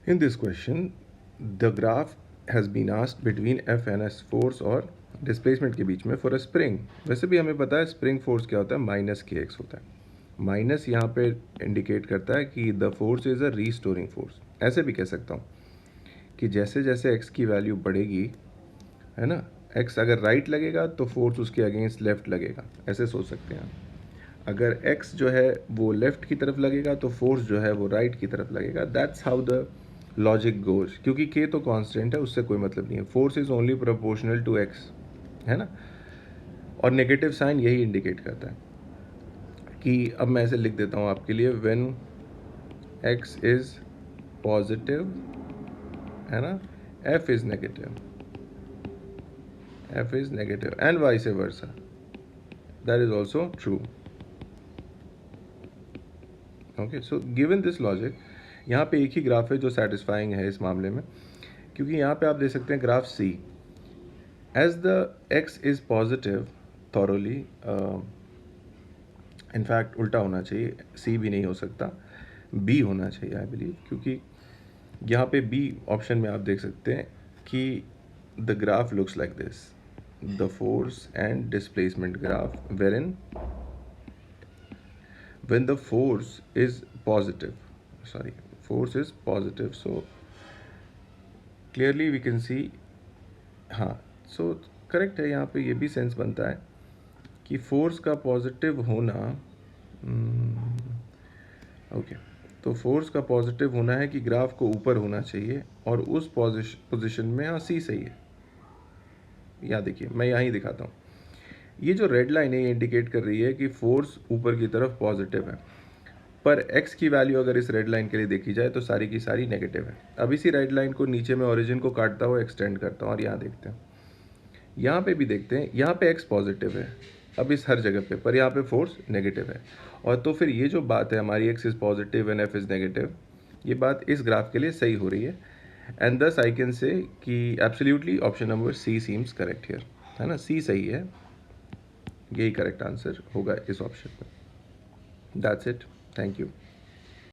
In this question, the graph has been asked between F and S force और displacement के बीच में for a spring. वैसे भी हमें पता है स्प्रिंग फोर्स क्या होता है, माइनस के एक्स होता है। माइनस यहाँ पे इंडिकेट करता है कि the force is a restoring force. ऐसे भी कह सकता हूँ कि जैसे जैसे एक्स की वैल्यू बढ़ेगी, है ना, एक्स अगर राइट लगेगा तो फोर्स उसके अगेंस्ट लेफ्ट लगेगा, ऐसे सोच सकते हैं आप। अगर एक्स जो है वो लेफ्ट की तरफ लगेगा तो फोर्स जो है वो राइट की तरफ लगेगा। That's how the logic goes, क्योंकि के तो कांस्टेंट है, उससे कोई मतलब नहीं है। Force is only proportional to x, है ना। और नेगेटिव साइन यही इंडिकेट करता है कि अब मैं ऐसे लिख देता हूँ आपके लिए, व्हेन एक्स इज पॉजिटिव, है ना, F is negative, F is negative and vice versa, that is also true. Okay, so given this logic, यहाँ पे एक ही ग्राफ है जो सेटिस्फाइंग है इस मामले में, क्योंकि यहाँ पे आप देख सकते हैं graph C, as the x is positive thoroughly, in fact उल्टा होना चाहिए, सी भी नहीं हो सकता, बी होना चाहिए आई बिलीव, क्योंकि यहाँ पे बी ऑप्शन में आप देख सकते हैं कि the graph looks like this, the force and displacement graph, where in when the force is positive, sorry, force is positive, so clearly we can see, हाँ, so करेक्ट है, यहाँ पे ये भी सेंस बनता है कि फोर्स का पॉजिटिव होना, ओके, तो फोर्स का पॉजिटिव होना है कि ग्राफ को ऊपर होना चाहिए, और उस पोजीशन में हाँ सी सही है। यहाँ देखिए, मैं यहाँ ही दिखाता हूँ, ये जो रेड लाइन है ये इंडिकेट कर रही है कि फोर्स ऊपर की तरफ पॉजिटिव है, पर x की वैल्यू अगर इस रेड लाइन के लिए देखी जाए तो सारी की सारी नेगेटिव है। अब इसी रेड लाइन को नीचे में ओरिजिन को काटता हुआ एक्सटेंड करता हूँ, और यहाँ देखते हैं, यहाँ पे भी देखते हैं, यहाँ पे x पॉजिटिव है अब इस हर जगह पे, पर यहाँ पे फोर्स नेगेटिव है। और तो फिर ये जो बात है हमारी x is positive and f is negative, ये बात इस ग्राफ के लिए सही हो रही है। एंड दस आई कैन से कि absolutely option number C seems correct here, है ना, सी सही है, यही करेक्ट आंसर होगा इस ऑप्शन में। That's it, thank you.